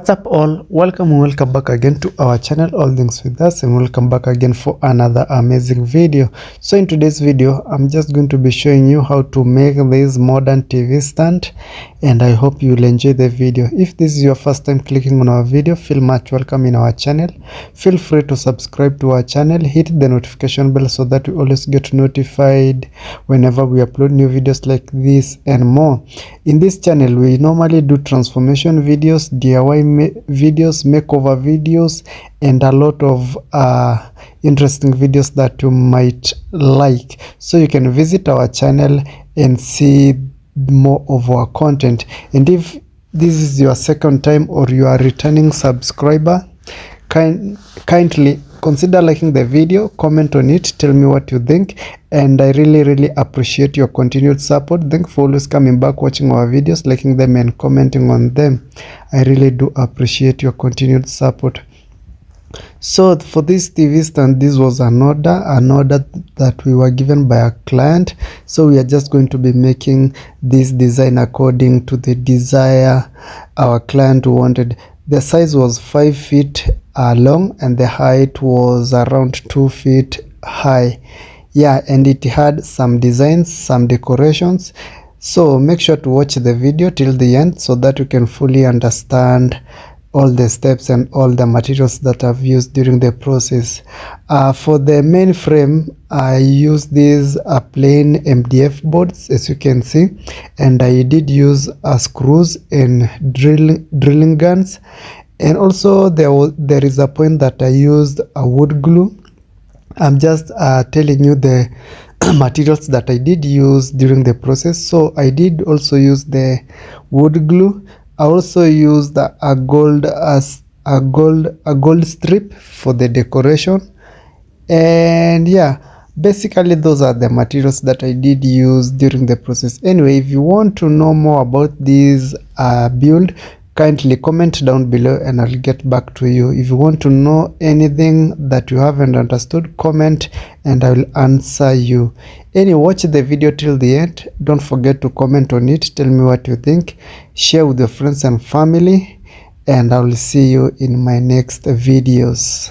What's up all, welcome back again to our channel All Things With Us, and welcome back again for another amazing video. So in today's video I'm just going to be showing you how to make this modern TV stand, and I hope you will enjoy the video. If this is your first time clicking on our video, feel much welcome in our channel. Feel free to subscribe to our channel, hit the notification bell so that you always get notified whenever we upload new videos like this and more. In this channel we normally do transformation videos, DIY videos, makeover videos, and a lot of interesting videos that you might like. So you can visit our channel and see more of our content. And if this is your second time or you are a returning subscriber, kindly consider liking the video, comment on it, tell me what you think, and I really appreciate your continued support. Thank you for always coming back, watching our videos, liking them and commenting on them. I really do appreciate your continued support. So for this TV stand, this was an order that we were given by a client. So we are just going to be making this design according to the desire our client wanted. The size was 5 feet long and the height was around 2 feet high. Yeah, and it had some designs, some decorations. So make sure to watch the video till the end so that you can fully understand all the steps and all the materials that I've used during the process. For the main frame, I used these plain MDF boards, as you can see, and I did use screws and drilling guns. And also there is a point that I used a wood glue. I'm just telling you the materials that I did use during the process. So I did also use the wood glue. I also used a gold strip for the decoration. And yeah, basically those are the materials that I did use during the process. Anyway, if you want to know more about this build, kindly comment down below and I'll get back to you. If you want to know anything that you haven't understood, comment and I will answer you. Anyway, watch the video till the end. Don't forget to comment on it, tell me what you think, share with your friends and family, and I will see you in my next videos.